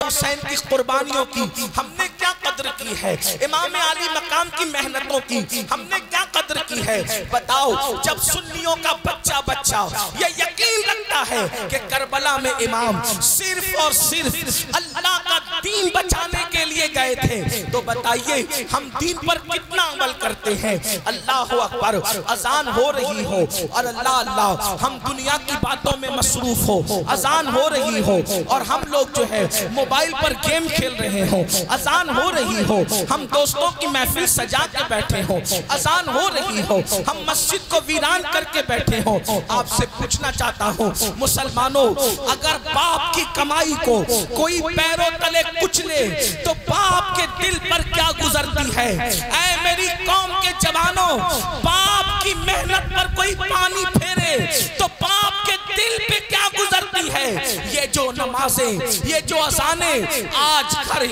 हुसैन की कुर्बानियों की हमने क्या कद्र की है, इमाम अली मकाम की मेहनतों की हमने क्या कद्र की है। बताओ, जब सुन्नियों का बच्चा बच्चा ये यकीन रखता है कि करबला में इमाम सिर्फ और सिर्फ अल्लाह का दीन बचाने के लिए गए थे, तो बताइए हम दीन पर कितना अमल करते हैं। अल्लाह अकबर, अजान हो रही हो और अल्लाह अल्लाह हम दुनिया की बातों में मसरूफ हो, अजान हो रही हो और हम लोग जो है मोबाइल पर गेम खेल रहे हो, अजान हो रही हो, हम दोस्तों की महफिल सजा के बैठे हो, अजान हो रही हो, हम मस्जिद को वीरान करके बैठे हो। आपसे पूछना चाहता हूँ मुसलमानों, अगर बाप की कमाई को कोई पैरों तले कुचले तो बाप के दिल पर क्या गुजरती है। ऐ मेरी कौम के जवानों, बाप की मेहनत पर कोई पानी फेरे तो बाप के दिल पे क्या गुजरती है। ये जो नमाजें, ये जो अज़ाने आज हर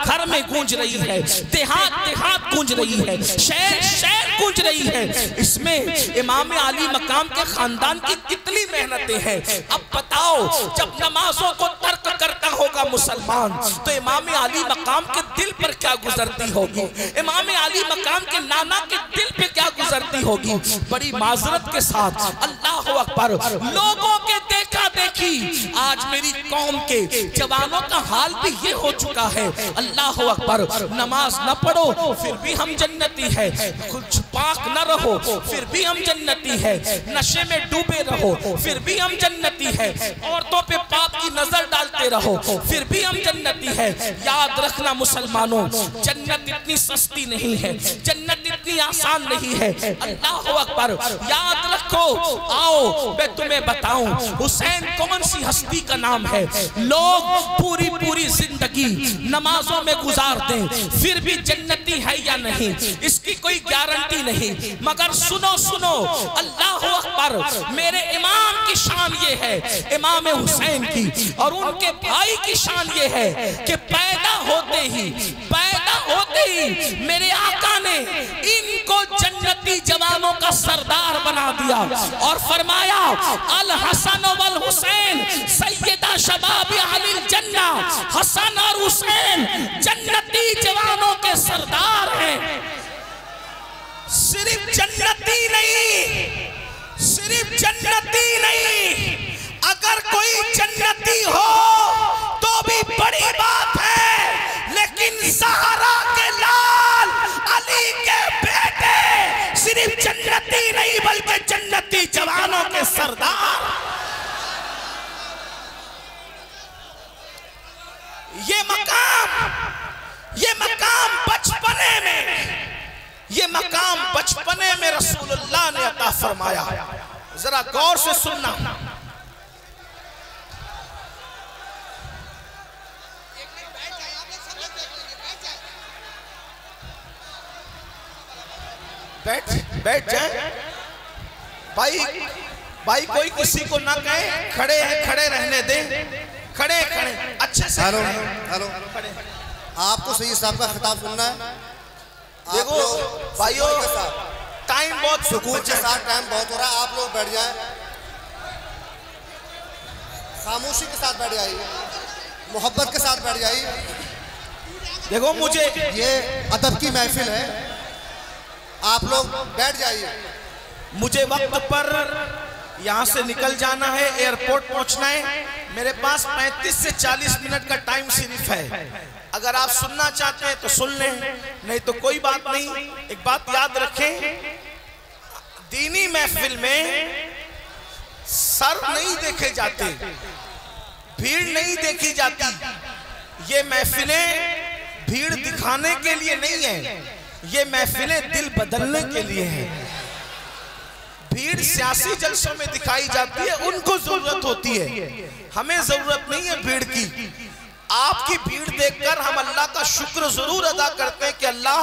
घर में गूंज रही है, देहात देहात गूंज रही है, शहर शहर गूंज रही है, इसमें इमाम अली मकाम के खानदान की कितनी मेहनतें हैं। अब बताओ, जब नमाजों को तर्क करता होगा मुसलमान तो इमाम अली मकाम के दिल पर क्या गुजरती होगी, इमाम अली मकाम के नाना के दिल पे क्या गुजरती होगी। बड़ी माजरत के साथ अल्लाह अकबर, लोगों के देखा देखी आज मेरी कौम के जवानों का हाल भी ये हो चुका है। अल्लाह अकबर, नमाज न पढ़ो फिर भी हम जन्नती है, कुछ पाक न रहो फिर भी हम जन्नती है, नशे में डूबे रहो फिर भी हम जन्नती है, औरतों पे पाप की नजर डालते रहो फिर भी हम जन्नती है। याद रखना मुसलमानों, जन्नत इतनी सस्ती नहीं है, जन्नत इतनी आसान नहीं है। अल्लाह अकबर, याद रखो। आओ मैं तुम्हें बताऊं, हुसैन कौन सी हस्ती का नाम है। लोग पूरी पूरी जिंदगी नमाजों में गुजार दें फिर भी जन्नती है या नहीं, इसकी कोई गारंटी नहीं। मगर सुनो सुनो, अल्लाह अकबर, मेरे इमाम की शान ये है, इमाम हुसैन की, और उनके भाई की शान ये है कि पैदा होते ही मेरे आका ने इनको जन्नती जवानों का सरदार बना दिया और फरमाया, अल हसन वल हुसैन सैयदा शबाब अहलिल जन्ना। हसन और हुसैन जन्नती जवानों के सरदार हैं। सिर्फ जन्नती नहीं, सिर्फ जन्नती नहीं, अगर कोई जन्नती हो तो भी बड़ी बात है, लेकिन ज़हरा के लाल अली के बेटे सिर्फ जन्नती नहीं बल्कि जन्नती जवानों के सरदार। ये मकाम बचपने में, ये मकाम बचपने में रसूलुल्लाह ने अता फरमाया। जरा गौर से सुनना। बैठ जाए भाई, कोई किसी को ना कहे, खड़े हैं खड़े रहने दें, खड़े अच्छे से। हेलो हेलो, आपको सही साहब का खिताब सुनना है। देखो भाइयों, टाइम बहुत सुकून के साथ, टाइम बहुत हो रहा है, आप लोग बैठ जाएं, खामोशी के साथ बैठ जाइए, मोहब्बत के साथ बैठ जाइए। देखो मुझे, ये अदब की महफिल है, आप लोग बैठ जाइए। मुझे वक्त पर यहाँ से निकल जाना है, एयरपोर्ट पहुँचना है। मेरे पास 35 से 40 मिनट का टाइम सिर्फ है। अगर आप सुनना चाहते हैं तो सुन लें, नहीं तो कोई बात नहीं। एक बात याद रखें, दीनी महफिल में सर नहीं देखे जाते, भीड़ नहीं देखी जाती। ये महफिलें भीड़ दिखाने के लिए नहीं है, ये महफिलें दिल बदलने के लिए हैं। भीड़ सियासी जलसों में दिखाई जाती है, उनको जरूरत होती है, हमें जरूरत नहीं है भीड़ की। आपकी भीड़ देखकर हम अल्लाह का शुक्र जरूर अदा करते हैं कि अल्लाह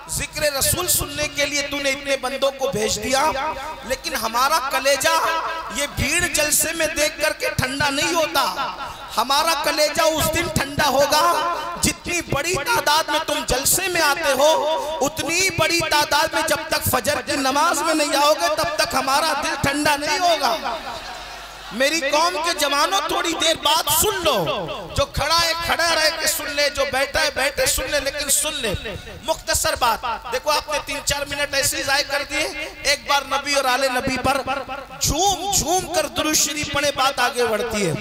जिक्र रसूल सुनने के लिए तूने इतने बंदों को भेज दिया, लेकिन हमारा कलेजा ये भीड़ जलसे में देख करके ठंडा नहीं होता। हमारा कलेजा उस दिन ठंडा होगा जितनी बड़ी तादाद में तुम जलसे में आते हो, उतनी बड़ी तादाद में जब तक फजर की नमाज में नहीं आओगे तब तक हमारा दिल ठंडा नहीं होगा। मेरी कौम के जवानों थोड़ी देर बाद सुन लो, जो खड़ा है खड़ा रह के सुन ले, जो बैठा है बैठे सुन ले, लेकिन सुन ले मुख्तसर बात। देखो आपने 3-4 मिनट ऐसे जाय कर दिए, एक बार नबी और आले नबी पर झूम झूम कर दुरूद शरीफ पढ़े, बात आगे बढ़ती है।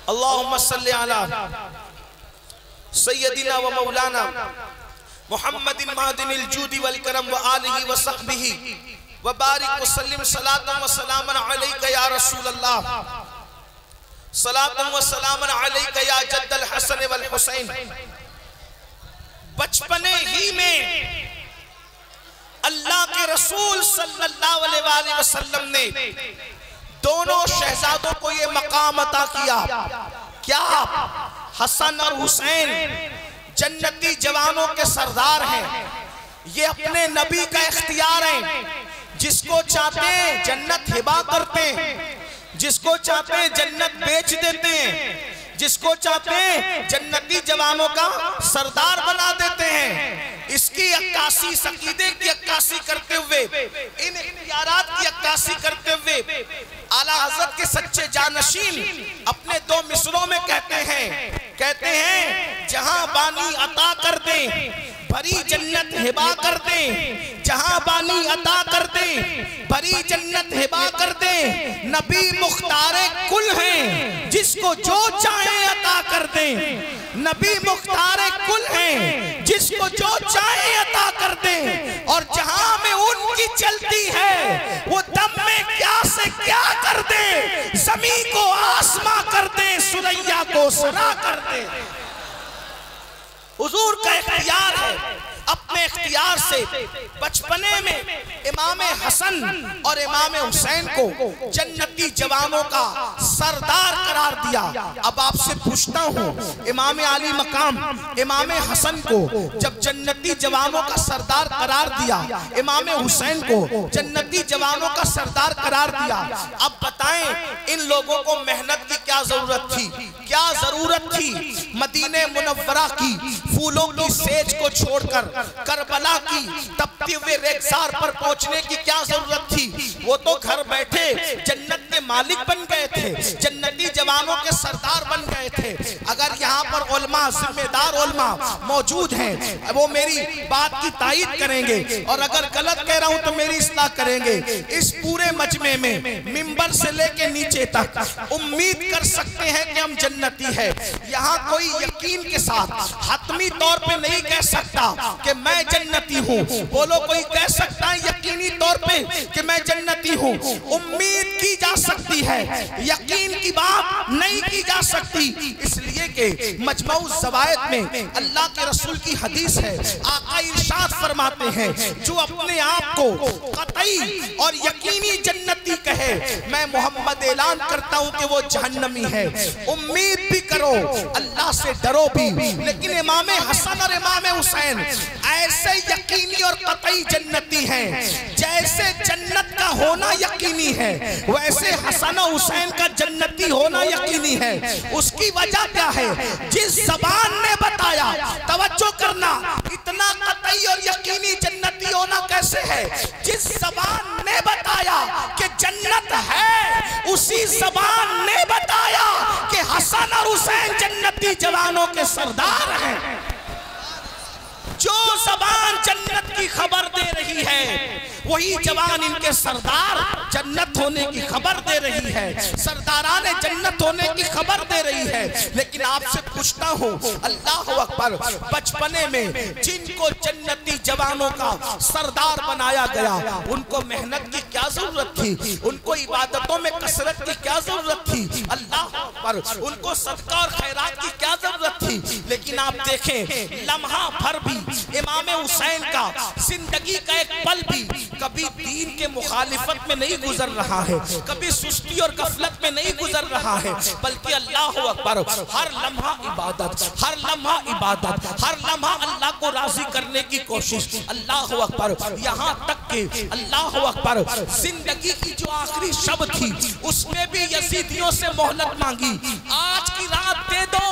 अल्लाहुम्मा सल्ली अला सय्यदिना व मौलाना मुहम्मदिन महदिनिल जूदी वल करम व आलिहि व सहबिही व बारिक व सल्लिम सलातन व सलामन अलैका या रसूल अल्लाह, सलातन व सलामन अलैका या जद्दल हसन वल हुसैन। बचपने ही में अल्लाह के रसूल सल्लल्लाहु अलैहि वसल्लम ने दोनों शहजादों को ये मकाम अता किया। क्या? हसन और हुसैन जन्नती जवानों के सरदार हैं, ये अपने नबी का इख्तियार है। जिसको चाहते हैं जन्नत हिबा करते हैं, जिसको चाहते हैं जन्नत बेच देते हैं, जिसको चाहते हैं जन्नती जवानों का सरदार बना देते हैं। इसकी अक्कासी, सकीदे की अक्कासी करते हुए, इन इख्तियारात की अक्कासी करते हुए आला हज़रत के सच्चे जानशीन अपने 2 मिसरों में कहते हैं जहां बानी अता कर दे भरी जन्नत हिबा कर दे, जहां बानी अता कर दे भरी जन्नत हिबा कर दे। नबी मुख्तारे कुल हैं, जिसको जो चाहे अता कर दे। नबी मुख्तारे कुल हैं, जिसको जो चाहे अता कर दे। और जहां में उनकी चलती है वो दम में क्या से क्या कर दे, जमीन को आसमां कर दे, सुरैया को सना कर दे। हुजूर का इख्तियार है, अपने इख्तियार से बचपने में इमाम हसन और इमाम हुसैन को जन्नती जवानों का सरदार करार दिया। अब आपसे पूछता हूँ, इमाम आली मकाम इमाम हसन को जब जन्नती जवानों का सरदार करार दिया, इमाम हुसैन को जन्नती जवानों का सरदार करार दिया, अब बताएं इन लोगों को मेहनत की क्या जरूरत थी? क्या जरूरत थी मदीने मुनव्वरा की फूलों की सेज को छोड़कर करबला की तपती हुए रेगिस्तान पर पहुंचने की क्या जरूरत थी? वो तो घर बैठे जन्नत के मालिक बन गए थे, जन्नती जवानों के सरदार बन गए थे। अगर यहाँ पर उलमा, जिम्मेदार उलमा मौजूद हैं, वो मेरी बात की तायीद करेंगे, और अगर गलत कह रहा हूँ तो मेरी इस्लाह करेंगे। इस पूरे मजमे में मिंबर से लेके नीचे तक उम्मीद कर सकते हैं कि हम जन्नती है। यहाँ कोई यकीन के साथ हतमी तौर पे नहीं कह सकता कि मैं जन्नती हूँ। बोलो, कोई कह सकता है यकीनी तौर पे कि मैं जन्नती हूँ? उम्मीद की जा सकती है, यकीन की बात नहीं की जा सकती। इसलिए कि मजमऊ ज़वायद में अल्लाह के रसूल की हदीस है, आका इरशाद फरमाते हैं, जो अपने आप को कतई और यकीनी जन्नती कहे, मैं मोहम्मद ऐलान करता हूँ कि वो जहन्नमी है। उम्मीद भी करो, अल्लाह से डरो भी। लेकिन इमाम हसन और इमाम हुसैन ऐसे यकीनी और कतई जन्नती हैं। जैसे जन्नत का होना यकीनी है, वैसे हसन और हुसैन का जन्नती होना यकीनी है। उसकी वजह क्या है? जिस ज़बान ने बताया, तवज्जो करना, इतना कतई और यकीनी जन्नती होना कैसे है? जिस ज़बान ने बताया कि जन्नत है, उसी ज़बान ने बताया कि हसन और हुसैन जन्नती जवानों के सरदार हैं। जो ज़बान जन्नत की खबर दे रही है, वही जवान इनके सरदार जन्नत होने की खबर दे रही है, सरदाराने जन्नत होने की खबर दे रही है। लेकिन आपसे पूछता हूँ, अल्लाह अकबर, बचपने में जिनको जन्नती जवानों का सरदार बनाया गया, उनको मेहनत की क्या जरूरत थी? उनको इबादतों में कसरत की क्या जरूरत थी? अल्लाह अकबर, उनको सदका और खैरात की क्या जरूरत थी? लेकिन आप देखें, लम्हा भर भी इमाम हुसैन का जिंदगी का एक पल भी कभी दीन के मुखालिफत में नहीं गुजर रहा है, कभी सुस्ती और गफलत में नहीं गुजर रहा है, बल्कि अल्लाह अकबर, हर लम्हा इबादत, हर लम्हा इबादत, हर लम्हा अल्लाह को राजी करने की कोशिश। अल्लाह अकबर, यहाँ तक के अल्लाह अकबर जिंदगी की जो आखिरी शब थी उसमें भी यजीदियों से मोहलत मांगी, आज की रात दे दो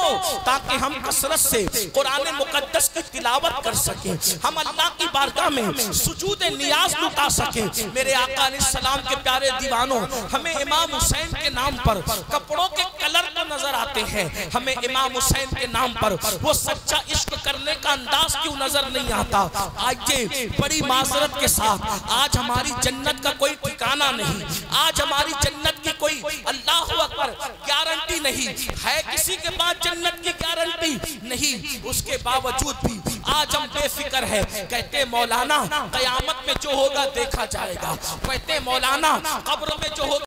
ताकि हम कसरत से कुरान मुकद्दस की तिलावत कर सके, हम अल्लाह की बारगाह में सुजूद नियाज लुटा सके। मेरे आका अलैहिस्सलाम के प्यारे दीवानों, हमें इमाम हुसैन के नाम पर कपड़ों के कलर तो नजर आते हैं, हमें इमाम हुसैन के नाम पर वो सच्चा इश्क करने का अंदाज क्यों नजर नहीं आता। आज ये बड़ी माजरत के साथ आज हमारी जन्नत का कोई ठिकाना नहीं, आज हमारी जन्नत की कोई अल्लाह अकबर गारंटी नहीं है, किसी के पास जन्नत की गारंटी नहीं, उसके बावजूद भी आज हम बेफिक्र है। कहते मौलाना कयामत में जो होगा देखा जाएगा, कहते मौलाना कब्र में जो होगा